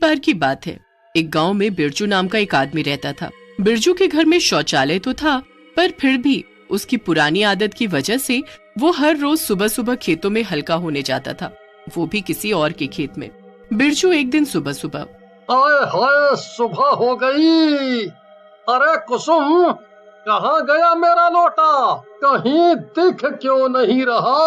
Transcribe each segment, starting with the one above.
बार की बात है, एक गांव में बिरजू नाम का एक आदमी रहता था। बिरजू के घर में शौचालय तो था, पर फिर भी उसकी पुरानी आदत की वजह से वो हर रोज सुबह सुबह खेतों में हल्का होने जाता था, वो भी किसी और के खेत में। बिरजू एक दिन सुबह सुबह, आए हाय सुबह हो गई। अरे कुसुम, कहाँ गया मेरा लोटा? कहीं दिख क्यों नहीं रहा?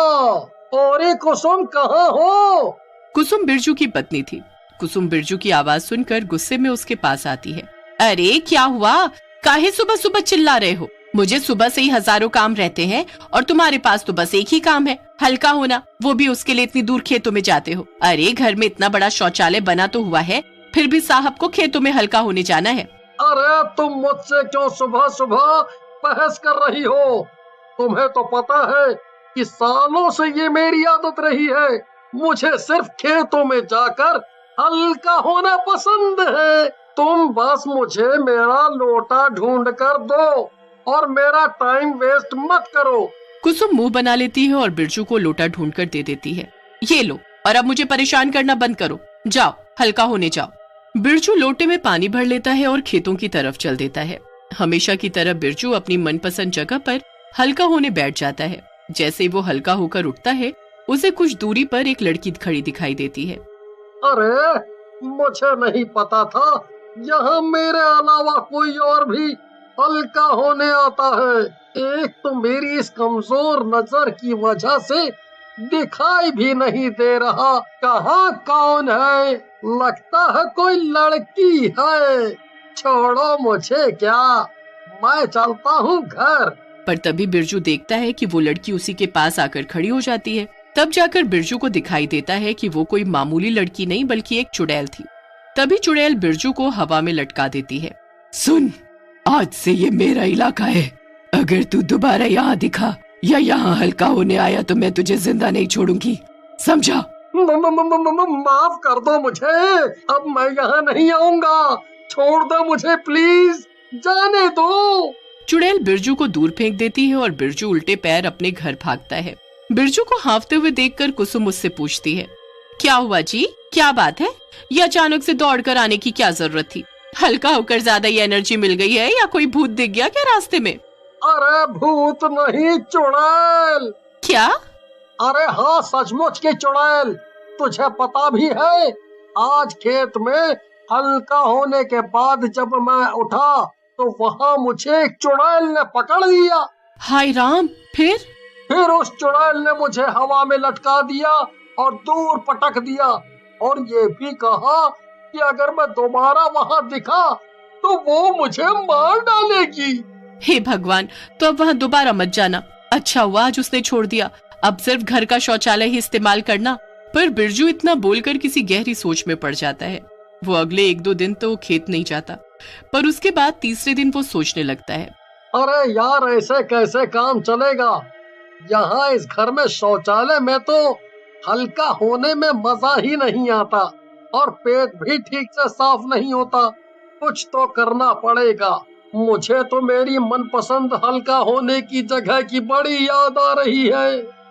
और ये कुसुम कहाँ हो? कुसुम बिरजू की पत्नी थी। कुसुम बिरजू की आवाज सुनकर गुस्से में उसके पास आती है। अरे क्या हुआ, काहे सुबह सुबह चिल्ला रहे हो? मुझे सुबह से ही हजारों काम रहते हैं और तुम्हारे पास तो बस एक ही काम है, हल्का होना, वो भी उसके लिए इतनी दूर खेतों में जाते हो। अरे घर में इतना बड़ा शौचालय बना तो हुआ है, फिर भी साहब को खेतों में हल्का होने जाना है। अरे तुम मुझसे क्यों सुबह सुबह बहस कर रही हो? तुम्हें तो पता है कि सालों से ये मेरी आदत रही है। मुझे सिर्फ खेतों में जाकर हल्का होना पसंद है। तुम बस मुझे मेरा लोटा ढूंढ कर दो और मेरा टाइम वेस्ट मत करो। कुसुम मुंह बना लेती है और बिरजू को लोटा ढूंढ कर दे देती है। ये लो, और अब मुझे परेशान करना बंद करो, जाओ हल्का होने जाओ। बिरजू लोटे में पानी भर लेता है और खेतों की तरफ चल देता है। हमेशा की तरह बिरजू अपनी मनपसंद जगह पर हल्का होने बैठ जाता है। जैसे वो हल्का होकर उठता है, उसे कुछ दूरी पर एक लड़की खड़ी दिखाई देती है। अरे मुझे नहीं पता था यहाँ मेरे अलावा कोई और भी हल्का होने आता है। एक तो मेरी इस कमजोर नजर की वजह से दिखाई भी नहीं दे रहा। कहाँ कौन है? लगता है कोई लड़की है। छोड़ो मुझे, क्या मैं चलता हूँ घर। पर तभी बिरजू देखता है कि वो लड़की उसी के पास आकर खड़ी हो जाती है। तब जाकर बिरजू को दिखाई देता है कि वो कोई मामूली लड़की नहीं बल्कि एक चुड़ैल थी। तभी चुड़ैल बिरजू को हवा में लटका देती है। सुन, आज से ये मेरा इलाका है। अगर तू दोबारा यहाँ दिखा या यहाँ हल्का होने आया तो मैं तुझे जिंदा नहीं छोड़ूंगी, समझा? माफ कर दो मुझे, अब मैं यहाँ नहीं आऊंगा। छोड़ दो मुझे प्लीज, जाने दो। चुड़ैल बिरजू को दूर फेंक देती है और बिरजू उल्टे पैर अपने घर भागता है। बिरजू को हांफते हुए देखकर कुसुम उससे पूछती है, क्या हुआ जी, क्या बात है? ये अचानक से दौड़कर आने की क्या जरूरत थी? हल्का होकर ज्यादा ही एनर्जी मिल गई है या कोई भूत दिख गया क्या रास्ते में? अरे भूत नहीं, चुड़ैल। क्या? अरे हाँ, सचमुच की चुड़ैल। तुझे पता भी है, आज खेत में हल्का होने के बाद जब मैं उठा तो वहाँ मुझे एक चुड़ैल ने पकड़ लिया। हाय राम, फिर उस चुड़ैल ने मुझे हवा में लटका दिया और दूर पटक दिया, और ये भी कहा कि अगर मैं दोबारा वहाँ दिखा तो वो मुझे मार डालेगी। हे भगवान, तो अब वहाँ दोबारा मत जाना। अच्छा हुआ आज उसने छोड़ दिया, अब सिर्फ घर का शौचालय ही इस्तेमाल करना। पर बिरजू इतना बोलकर किसी गहरी सोच में पड़ जाता है। वो अगले 1-2 दिन तो खेत नहीं जाता, पर उसके बाद तीसरे दिन वो सोचने लगता है, अरे यार, ऐसे कैसे काम चलेगा? यहाँ इस घर में शौचालय में तो हल्का होने में मजा ही नहीं आता और पेट भी ठीक से साफ नहीं होता। कुछ तो करना पड़ेगा। मुझे तो मेरी मनपसंद हल्का होने की जगह की बड़ी याद आ रही है।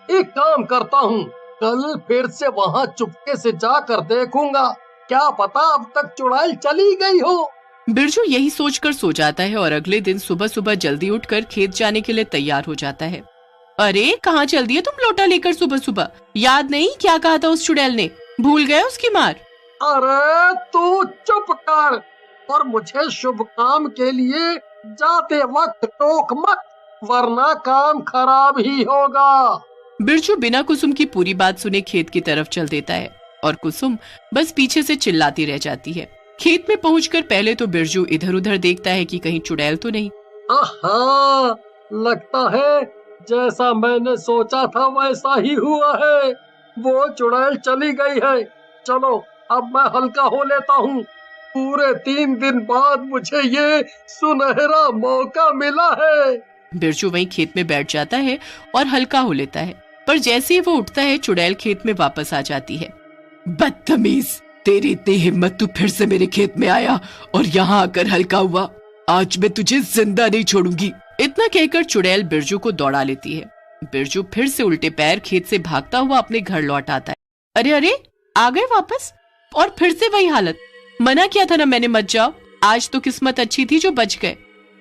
एक काम करता हूँ, कल फिर से वहाँ चुपके से जाकर देखूंगा, क्या पता अब तक चुड़ैल चली गई हो। बिरजू यही सोचकर सो जाता है और अगले दिन सुबह सुबह जल्दी उठकर खेत जाने के लिए तैयार हो जाता है। अरे कहाँ चल दिए तुम लोटा लेकर सुबह सुबह? याद नहीं क्या कहा था उस चुड़ैल ने? भूल गए उसकी मार? अरे तू चुप कर और मुझे शुभ काम के लिए जाते वक्त टोक मत, वरना काम खराब ही होगा। बिरजू बिना कुसुम की पूरी बात सुने खेत की तरफ चल देता है और कुसुम बस पीछे से चिल्लाती रह जाती है। खेत में पहुंचकर पहले तो बिरजू इधर उधर देखता है कि कहीं चुड़ैल तो नहीं। आहा, लगता है जैसा मैंने सोचा था वैसा ही हुआ है। वो चुड़ैल चली गई है। चलो अब मैं हल्का हो लेता हूँ। पूरे 3 दिन बाद मुझे ये सुनहरा मौका मिला है। बिरजू वहीं खेत में बैठ जाता है और हल्का हो लेता है, पर जैसे ही वो उठता है चुड़ैल खेत में वापस आ जाती है। बदतमीज, तेरी इतनी हिम्मत, तू फिर से मेरे खेत में आया और यहाँ आकर हल्का हुआ। आज मैं तुझे जिंदा नहीं छोड़ूंगी। इतना कहकर चुड़ैल बिरजू को दौड़ा लेती है। बिरजू फिर से उल्टे पैर खेत से भागता हुआ अपने घर लौट आता है। अरे अरे, आ गए वापस? और फिर से वही हालत। मना किया था ना मैंने, मत जाओ। आज तो किस्मत अच्छी थी जो बच गए।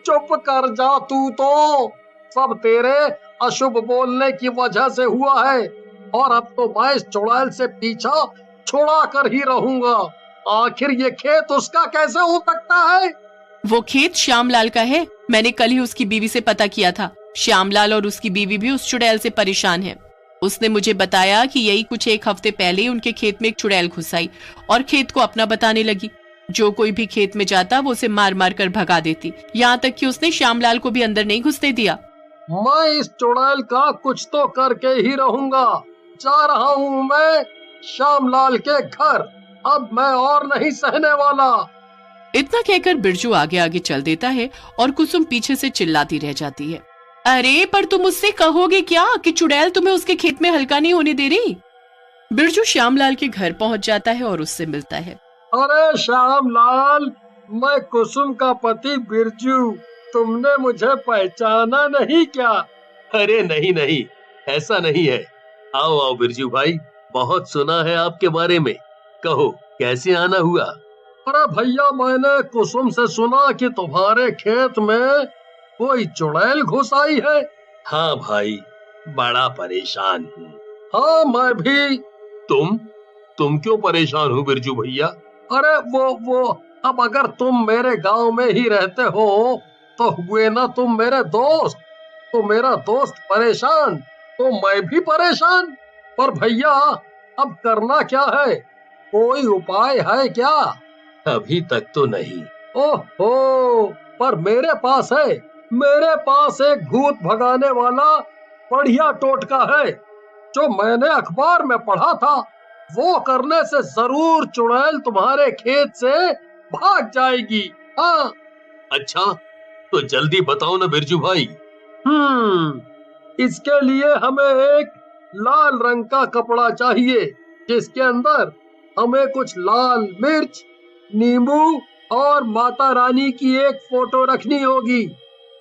चुप कर जा तू तो, सब तेरे अशुभ बोलने की वजह से हुआ है। और अब तो मैं इस चुड़ैल से पीछा छुड़ा कर ही रहूंगा। आखिर ये खेत उसका कैसे हो सकता है? वो खेत श्यामलाल का है। मैंने कल ही उसकी बीवी से पता किया था। श्यामलाल और उसकी बीवी भी उस चुड़ैल से परेशान है। उसने मुझे बताया कि यही कुछ एक हफ्ते पहले ही उनके खेत में एक चुड़ैल घुस आई और खेत को अपना बताने लगी। जो कोई भी खेत में जाता वो उसे मार मार कर भगा देती, यहाँ तक कि उसने श्यामलाल को भी अंदर नहीं घुसने दिया। मैं इस चुड़ैल का कुछ तो करके ही रहूंगा। जा रहा हूँ मैं श्यामलाल के घर। अब मैं और नहीं सहने वाला। इतना कहकर बिरजू आगे आगे चल देता है और कुसुम पीछे से चिल्लाती रह जाती है, अरे पर तुम उससे कहोगे क्या कि चुड़ैल तुम्हें उसके खेत में हल्का नहीं होने दे रही। बिरजू श्यामलाल के घर पहुंच जाता है और उससे मिलता है। अरे श्यामलाल, मैं कुसुम का पति बिरजू। तुमने मुझे पहचाना नहीं क्या? अरे नहीं नहीं, ऐसा नहीं है। आओ आओ बिरजू भाई, बहुत सुना है आपके बारे में। कहो कैसे आना हुआ? अरे भैया, मैंने कुसुम से सुना कि तुम्हारे खेत में कोई चुड़ैल घुस आई है। हाँ भाई, बड़ा परेशान हूँ। हाँ मैं भी। तुम क्यों परेशान हो बिरजू भैया? अरे वो अब अगर तुम मेरे गांव में ही रहते हो तो हुए ना तुम मेरे दोस्त। तो मेरा दोस्त परेशान तो मैं भी परेशान। पर भैया अब करना क्या है? कोई उपाय है क्या? अभी तक तो नहीं। ओहो, पर मेरे पास है। मेरे पास एक भूत भगाने वाला बढ़िया टोटका है जो मैंने अखबार में पढ़ा था। वो करने से जरूर चुड़ैल तुम्हारे खेत से भाग जाएगी। हाँ। अच्छा, तो जल्दी बताओ ना बिरजू भाई। इसके लिए हमें एक लाल रंग का कपड़ा चाहिए जिसके अंदर हमें कुछ लाल मिर्च, नींबू और माता रानी की एक फोटो रखनी होगी।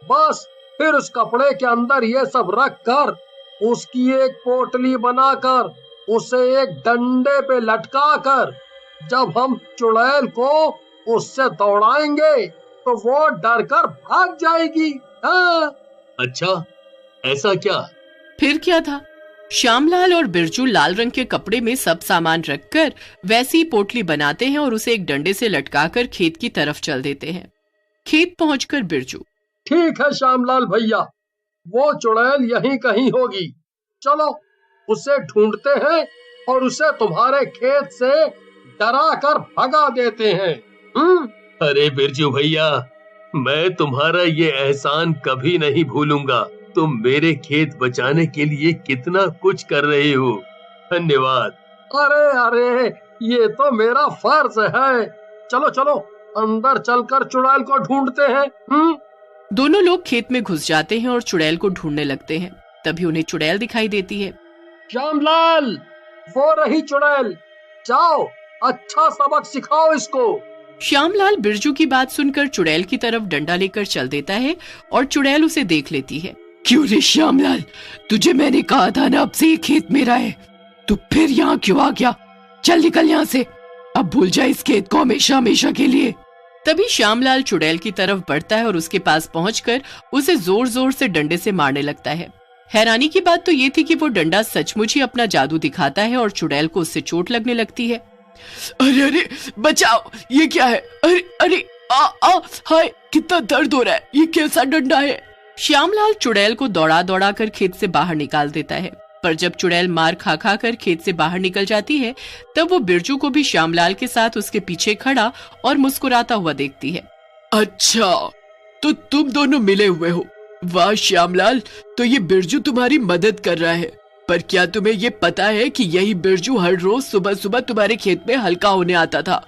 बस फिर उस कपड़े के अंदर ये सब रख कर उसकी एक पोटली बनाकर उसे एक डंडे पे लटका कर जब हम चुड़ैल को उससे दौड़ाएंगे तो वो डर कर भाग जाएगी। हाँ। अच्छा, ऐसा क्या? फिर क्या था? श्यामलाल और बिरजू लाल रंग के कपड़े में सब सामान रखकर वैसी पोटली बनाते हैं और उसे एक डंडे से लटकाकर खेत की तरफ चल देते हैं। खेत पहुंचकर बिरजू, ठीक है श्यामलाल भैया, वो चुड़ैल यहीं कहीं होगी। चलो उसे ढूंढते हैं और उसे तुम्हारे खेत से डरा कर भगा देते हैं। अरे बिरजू भैया, मैं तुम्हारा ये एहसान कभी नहीं भूलूंगा। तुम मेरे खेत बचाने के लिए कितना कुछ कर रहे हो। धन्यवाद। अरे अरे, ये तो मेरा फर्ज है। चलो चलो अंदर चलकर चुड़ैल को ढूंढते हैं। दोनों लोग खेत में घुस जाते हैं और चुड़ैल को ढूंढने लगते हैं। तभी उन्हें चुड़ैल दिखाई देती है। श्यामलाल, वो रही चुड़ैल। जाओ अच्छा सबक सिखाओ इसको। श्यामलाल बिरजू की बात सुनकर चुड़ैल की तरफ डंडा लेकर चल देता है और चुड़ैल उसे देख लेती है। क्यों रे श्यामलाल, तुझे मैंने कहा था ना अब से ये खेत मेरा है, तू फिर यहाँ क्यों आ गया? चल निकल यहाँ से, अब भूल जा इस खेत को हमेशा हमेशा के लिए। तभी श्यामलाल चुड़ैल की तरफ बढ़ता है और उसके पास पहुंचकर उसे जोर जोर से डंडे से मारने लगता है। हैरानी की बात तो ये थी कि वो डंडा सचमुच ही अपना जादू दिखाता है और चुड़ैल को उससे चोट लगने लगती है। अरे अरे बचाओ, ये क्या है? अरे अरे हाय, कितना दर्द हो रहा है, ये कैसा डंडा है? श्यामलाल चुड़ैल को दौड़ा दौड़ा कर खेत से बाहर निकाल देता है, पर जब चुड़ैल मार खा खा कर खेत से बाहर निकल जाती है तब वो बिरजू को भी श्यामलाल के साथ उसके पीछे खड़ा और मुस्कुराता हुआ देखती है। अच्छा, तो तुम दोनों मिले हुए हो। वाह श्यामलाल, तो ये बिरजू तुम्हारी मदद कर रहा है। पर क्या तुम्हें ये पता है कि यही बिरजू हर रोज सुबह सुबह तुम्हारे खेत में हल्का होने आता था?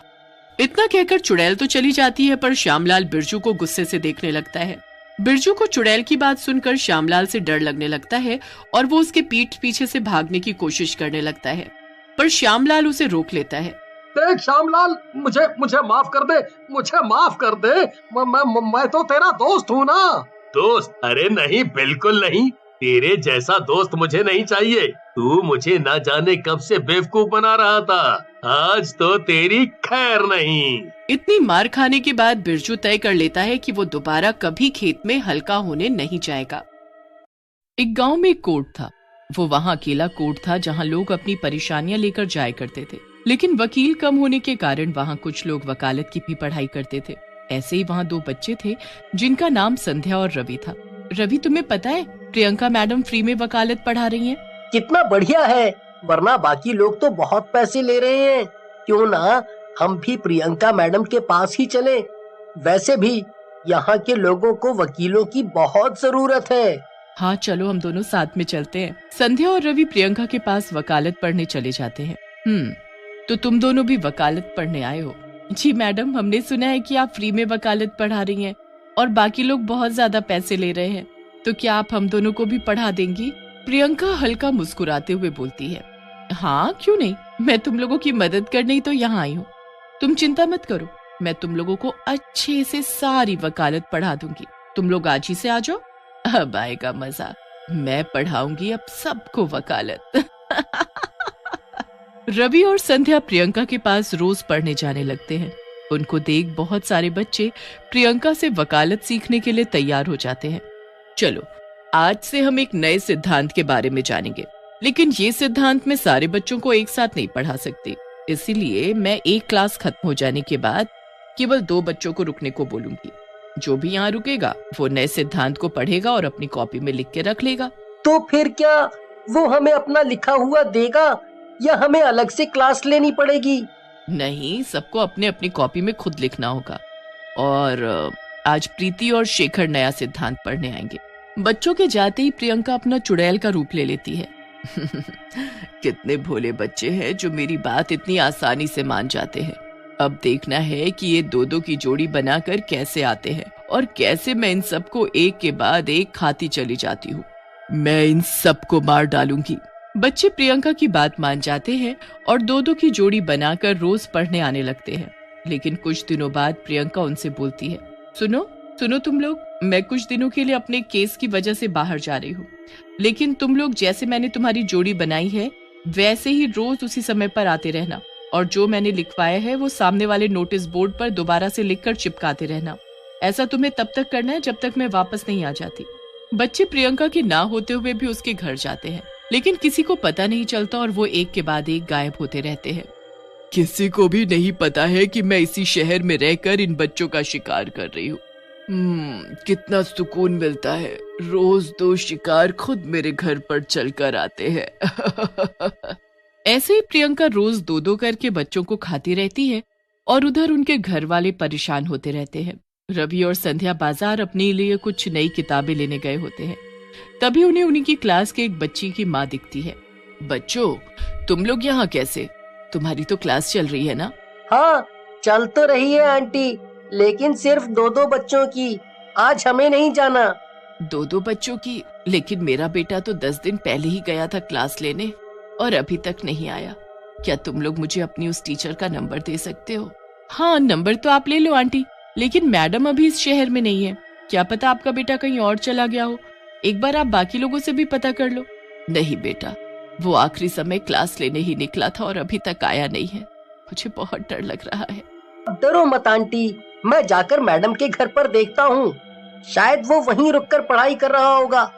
इतना कहकर चुड़ैल तो चली जाती है, पर श्यामलाल बिरजू को गुस्से से देखने लगता है। बिरजू को चुड़ैल की बात सुनकर श्यामलाल से डर लगने लगता है और वो उसके पीठ पीछे से भागने की कोशिश करने लगता है, पर श्यामलाल उसे रोक लेता है। देख श्यामलाल, मुझे माफ कर दे, मुझे माफ कर दे। मैं तो तेरा दोस्त हूँ ना। दोस्त? अरे नहीं, बिल्कुल नहीं। तेरे जैसा दोस्त मुझे नहीं चाहिए। तू मुझे ना जाने कब से बेवकूफ बना रहा था। आज तो तेरी खैर नहीं। इतनी मार खाने के बाद बिरजू तय कर लेता है कि वो दोबारा कभी खेत में हल्का होने नहीं जाएगा। एक गांव में एक कोर्ट था। वो वहां अकेला कोर्ट था जहां लोग अपनी परेशानियां लेकर जाया करते थे, लेकिन वकील कम होने के कारण वहां कुछ लोग वकालत की भी पढ़ाई करते थे। ऐसे ही वहां दो बच्चे थे जिनका नाम संध्या और रवि था। रवि, तुम्हें पता है प्रियंका मैडम फ्री में वकालत पढ़ा रही हैं? कितना बढ़िया है, वरना बाकी लोग तो बहुत पैसे ले रहे हैं। क्यों ना हम भी प्रियंका मैडम के पास ही चले। वैसे भी यहाँ के लोगों को वकीलों की बहुत जरूरत है। हाँ चलो, हम दोनों साथ में चलते हैं। संध्या और रवि प्रियंका के पास वकालत पढ़ने चले जाते हैं। तो तुम दोनों भी वकालत पढ़ने आए हो? जी मैडम, हमने सुना है कि आप फ्री में वकालत पढ़ा रही हैं और बाकी लोग बहुत ज्यादा पैसे ले रहे हैं, तो क्या आप हम दोनों को भी पढ़ा देंगी? प्रियंका हल्का मुस्कुराते हुए बोलती है, हाँ क्यों नहीं, मैं तुम लोगों की मदद करने ही तो यहाँ आई हूँ। तुम चिंता मत करो, मैं तुम लोगों को अच्छे से सारी वकालत पढ़ा दूंगी। तुम लोग आज ही से आ जाओ, अब आएगा मजा। मैं पढ़ाऊंगी अब सबको वकालत। रवि और संध्या प्रियंका के पास रोज पढ़ने जाने लगते हैं। उनको देख बहुत सारे बच्चे प्रियंका से वकालत सीखने के लिए तैयार हो जाते हैं। चलो, आज से हम एक नए सिद्धांत के बारे में जानेंगे, लेकिन ये सिद्धांत मैं सारे बच्चों को एक साथ नहीं पढ़ा सकती, इसीलिए मैं एक क्लास खत्म हो जाने के बाद केवल 2 बच्चों को रुकने को बोलूंगी। जो भी यहाँ रुकेगा वो नए सिद्धांत को पढ़ेगा और अपनी कॉपी में लिख के रख लेगा। तो फिर क्या वो हमें अपना लिखा हुआ देगा या हमें अलग से क्लास लेनी पड़ेगी? नहीं, सबको अपने अपनी कॉपी में खुद लिखना होगा। और आज प्रीति और शेखर नया सिद्धांत पढ़ने आएंगे। बच्चों के जाते ही प्रियंका अपना चुड़ैल का रूप ले लेती है। कितने भोले बच्चे हैं जो मेरी बात इतनी आसानी से मान जाते हैं। अब देखना है कि ये 2-2 की जोड़ी बनाकर कैसे आते हैं और कैसे मैं इन सबको एक के बाद एक खाती चली जाती हूँ। मैं इन सबको मार डालूंगी। बच्चे प्रियंका की बात मान जाते हैं और 2-2 की जोड़ी बनाकर रोज पढ़ने आने लगते हैं। लेकिन कुछ दिनों बाद प्रियंका उनसे बोलती है, सुनो तुम लोग, मैं कुछ दिनों के लिए अपने केस की वजह से बाहर जा रही हूँ, लेकिन तुम लोग जैसे मैंने तुम्हारी जोड़ी बनाई है वैसे ही रोज उसी समय पर आते रहना, और जो मैंने लिखवाया है वो सामने वाले नोटिस बोर्ड पर दोबारा से लिखकर चिपकाते रहना। ऐसा तुम्हें तब तक करना है जब तक मैं वापस नहीं आ जाती। बच्चे प्रियंका के ना होते हुए भी उसके घर जाते हैं, लेकिन किसी को पता नहीं चलता और वो एक के बाद एक गायब होते रहते हैं। किसी को भी नहीं पता है कि मैं इसी शहर में रहकर इन बच्चों का शिकार कर रही हूँ। कितना सुकून मिलता है, रोज 2 शिकार खुद मेरे घर पर चलकर आते हैं। ऐसे ही प्रियंका रोज 2-2 करके बच्चों को खाती रहती है और उधर उनके घर वाले परेशान होते रहते हैं। रवि और संध्या बाजार अपने लिए कुछ नई किताबें लेने गए होते हैं। तभी उन्हें उन्हीं की क्लास के एक बच्ची की माँ दिखती है। बच्चों, तुम लोग यहाँ कैसे? तुम्हारी तो क्लास चल रही है ना? हाँ, चल तो रही है आंटी, लेकिन सिर्फ 2-2 बच्चों की। आज हमें नहीं जाना। 2-2 बच्चों की? लेकिन मेरा बेटा तो 10 दिन पहले ही गया था क्लास लेने और अभी तक नहीं आया। क्या तुम लोग मुझे अपनी उस टीचर का नंबर दे सकते हो? हाँ, नंबर तो आप ले लो आंटी, लेकिन मैडम अभी इस शहर में नहीं है। क्या पता आपका बेटा कहीं और चला गया हो। एक बार आप बाकी लोगों से भी पता कर लो। नहीं बेटा, वो आखिरी समय क्लास लेने ही निकला था और अभी तक आया नहीं है। मुझे बहुत डर लग रहा है। डरो मत आंटी, मैं जाकर मैडम के घर पर देखता हूँ। शायद वो वहीं रुककर पढ़ाई कर रहा होगा।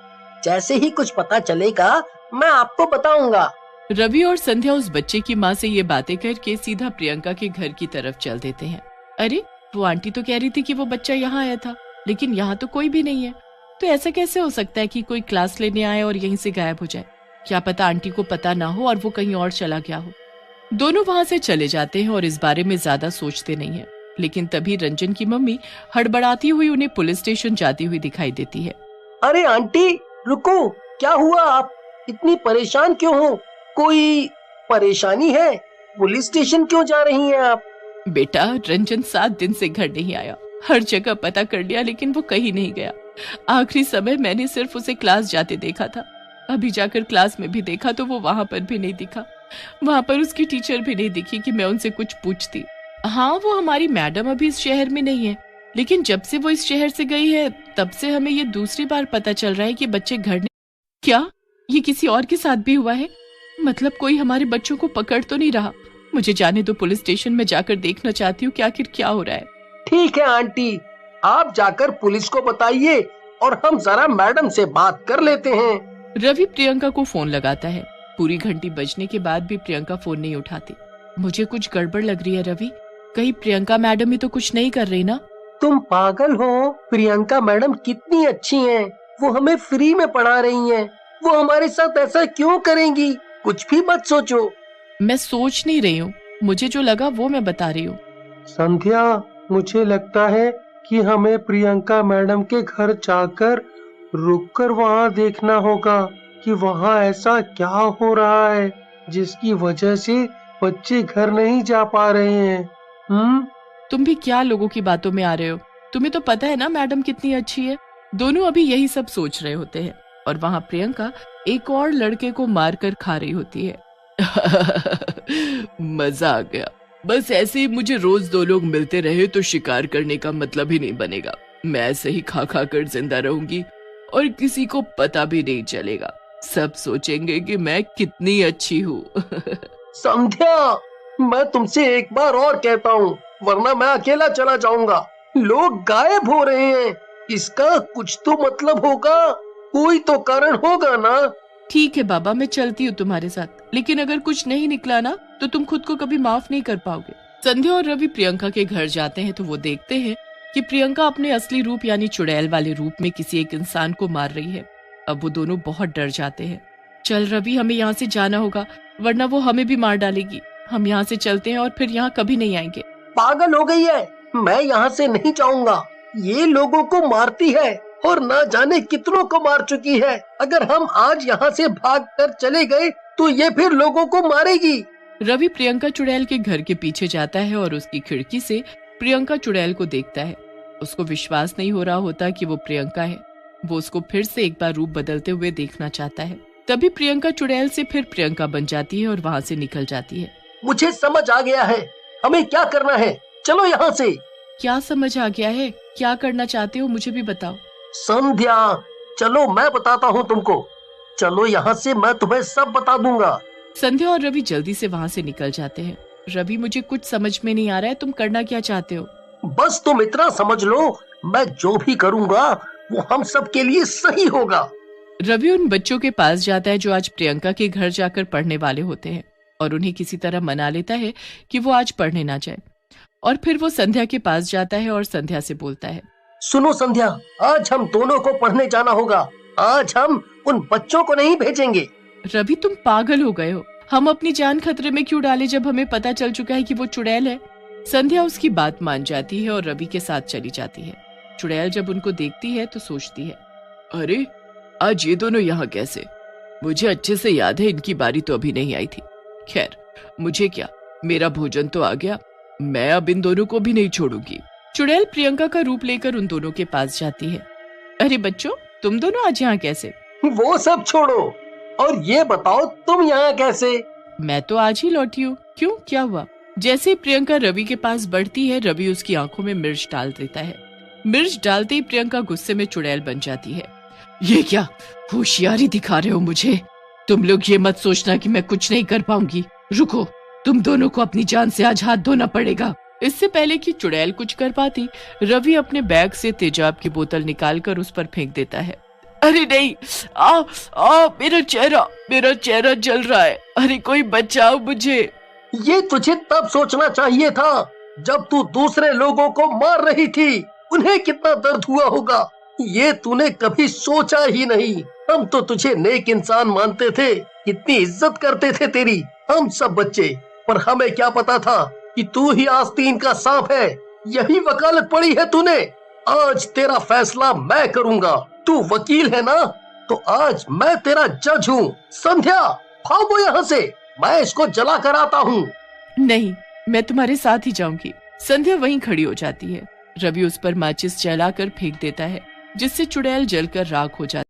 जैसे ही कुछ पता चलेगा मैं आपको बताऊंगा। रवि और संध्या उस बच्चे की माँ से ये बातें करके सीधा प्रियंका के घर की तरफ चल देते हैं। अरे, वो आंटी तो कह रही थी कि वो बच्चा यहाँ आया था, लेकिन यहाँ तो कोई भी नहीं है। तो ऐसा कैसे हो सकता है कि कोई क्लास लेने आए और यहीं से गायब हो जाए? क्या पता आंटी को पता ना हो और वो कहीं और चला गया हो। दोनों वहां से चले जाते हैं और इस बारे में ज्यादा सोचते नहीं है। लेकिन तभी रंजन की मम्मी हड़बड़ाती हुई उन्हें पुलिस स्टेशन जाती हुई दिखाई देती है। अरे आंटी रुको, क्या हुआ? आप इतनी परेशान क्यों हो? कोई परेशानी है? पुलिस स्टेशन क्यों जा रही हैं आप? बेटा, रंजन 7 दिन से घर नहीं आया। हर जगह पता कर लिया लेकिन वो कहीं नहीं गया। आखिरी समय मैंने सिर्फ उसे क्लास जाते देखा था। अभी जाकर क्लास में भी देखा तो वो वहां पर भी नहीं दिखा। वहां पर उसकी टीचर भी नहीं दिखी कि मैं उनसे कुछ पूछती। हाँ, वो हमारी मैडम अभी इस शहर में नहीं है, लेकिन जब से वो इस शहर से गई है तब से हमें ये दूसरी बार पता चल रहा है कि बच्चे घर नहीं। क्या ये किसी और के साथ भी हुआ है? मतलब कोई हमारे बच्चों को पकड़ तो नहीं रहा? मुझे जाने दो, पुलिस स्टेशन में जाकर देखना चाहती हूँ कि आखिर क्या हो रहा है। ठीक है आंटी, आप जाकर पुलिस को बताइए और हम जरा मैडम से बात कर लेते हैं। रवि प्रियंका को फोन लगाता है। पूरी घंटी बजने के बाद भी प्रियंका फोन नहीं उठाती। मुझे कुछ गड़बड़ लग रही है रवि, कहीं प्रियंका मैडम ही तो कुछ नहीं कर रही ना? तुम पागल हो, प्रियंका मैडम कितनी अच्छी हैं, वो हमें फ्री में पढ़ा रही हैं, वो हमारे साथ ऐसा क्यों करेंगी? कुछ भी मत सोचो। मैं सोच नहीं रही हूँ, मुझे जो लगा वो मैं बता रही हूँ। संध्या, मुझे लगता है कि हमें प्रियंका मैडम के घर जाकर रुककर वहाँ देखना होगा कि वहाँ ऐसा क्या हो रहा है जिसकी वजह से बच्चे घर नहीं जा पा रहे हैं। तुम भी क्या लोगों की बातों में आ रहे हो? तुम्हें तो पता है ना मैडम कितनी अच्छी है। दोनों अभी यही सब सोच रहे होते हैं और वहाँ प्रियंका एक और लड़के को मारकर खा रही होती है। मजा आ गया। बस ऐसे ही मुझे रोज दो लोग मिलते रहे तो शिकार करने का मतलब ही नहीं बनेगा। मैं ऐसे ही खा खा कर जिंदा रहूंगी और किसी को पता भी नहीं चलेगा। सब सोचेंगे कि मैं कितनी अच्छी हूँ। संध्या, मैं तुमसे एक बार और कहता हूँ, वरना मैं अकेला चला जाऊंगा। लोग गायब हो रहे हैं, इसका कुछ तो मतलब होगा, कोई तो कारण होगा ना। ठीक है बाबा, मैं चलती हूँ तुम्हारे साथ, लेकिन अगर कुछ नहीं निकला ना तो तुम खुद को कभी माफ नहीं कर पाओगे। संध्या और रवि प्रियंका के घर जाते हैं तो वो देखते हैं कि प्रियंका अपने असली रूप यानी चुड़ैल वाले रूप में किसी एक इंसान को मार रही है। अब वो दोनों बहुत डर जाते हैं। चल रवि, हमें यहाँ से जाना होगा, वरना वो हमें भी मार डालेगी। हम यहाँ से चलते हैं और फिर यहाँ कभी नहीं आएंगे। पागल हो गई है, मैं यहाँ से नहीं जाऊंगा। ये लोगों को मारती है और ना जाने कितनों को मार चुकी है। अगर हम आज यहाँ से भागकर चले गए तो ये फिर लोगों को मारेगी। रवि प्रियंका चुड़ैल के घर के पीछे जाता है और उसकी खिड़की से प्रियंका चुड़ैल को देखता है। उसको विश्वास नहीं हो रहा होता कि वो प्रियंका है। वो उसको फिर से एक बार रूप बदलते हुए देखना चाहता है। तभी प्रियंका चुड़ैल से फिर प्रियंका बन जाती है और वहाँ से निकल जाती है। मुझे समझ आ गया है, हमें क्या करना है, चलो यहाँ से। क्या समझ आ गया है? क्या करना चाहते हो मुझे भी बताओ। संध्या, चलो मैं बताता हूँ तुमको, चलो यहाँ से, मैं तुम्हें सब बता दूंगा। संध्या और रवि जल्दी से वहाँ से निकल जाते हैं। रवि, मुझे कुछ समझ में नहीं आ रहा है, तुम करना क्या चाहते हो? बस तुम इतना समझ लो, मैं जो भी करूँगा वो हम सब के लिए सही होगा। रवि उन बच्चों के पास जाता है जो आज प्रियंका के घर जाकर पढ़ने वाले होते हैं और उन्हें किसी तरह मना लेता है कि वो आज पढ़ने ना जाए। और फिर वो संध्या के पास जाता है और संध्या से बोलता है, सुनो संध्या, आज हम दोनों को पढ़ने जाना होगा। आज हम उन बच्चों को नहीं भेजेंगे। रवि, तुम पागल हो गए हो। हम अपनी जान खतरे में क्यों डालें जब हमें पता चल चुका है कि वो चुड़ैल है। संध्या उसकी बात मान जाती है और रवि के साथ चली जाती है। चुड़ैल जब उनको देखती है तो सोचती है, अरे आज ये दोनों यहाँ कैसे? मुझे अच्छे से याद है इनकी बारी तो अभी नहीं आई थी। खैर, मुझे क्या, मेरा भोजन तो आ गया, मैं अब इन दोनों को भी नहीं छोड़ूंगी। चुड़ैल प्रियंका का रूप लेकर उन दोनों के पास जाती है। अरे बच्चों, तुम दोनों आज यहाँ कैसे? वो सब छोड़ो और ये बताओ तुम यहाँ कैसे? मैं तो आज ही लौटी हूँ। क्यों, क्या हुआ? जैसे ही प्रियंका रवि के पास बढ़ती है, रवि उसकी आंखों में मिर्च डाल देता है। मिर्च डालते ही प्रियंका गुस्से में चुड़ैल बन जाती है। ये क्या होशियारी दिखा रहे हो मुझे? तुम लोग ये मत सोचना कि मैं कुछ नहीं कर पाऊंगी। रुको, तुम दोनों को अपनी जान से आज हाथ धोना पड़ेगा। इससे पहले कि चुड़ैल कुछ कर पाती, रवि अपने बैग से तेजाब की बोतल निकालकर उस पर फेंक देता है। अरे नहीं, मेरा चेहरा जल रहा है। अरे कोई बचाओ मुझे। ये तुझे तब सोचना चाहिए था जब तू दूसरे लोगों को मार रही थी। उन्हें कितना दर्द हुआ होगा, ये तूने कभी सोचा ही नहीं। हम तो तुझे नेक इंसान मानते थे, कितनी इज्जत करते थे तेरी हम सब बच्चे, पर हमें क्या पता था कि तू ही आस्तीन का सांप है। यही वकालत पड़ी है तूने। आज तेरा फैसला मैं करूंगा। तू वकील है ना, तो आज मैं तेरा जज हूँ। संध्या, भागो यहाँ से, मैं इसको जला कर आता हूँ। नहीं, मैं तुम्हारे साथ ही जाऊंगी। संध्या वहीं खड़ी हो जाती है। रवि उस पर माचिस जलाकर फेंक देता है, जिससे चुड़ैल जलकर राख हो जाती है।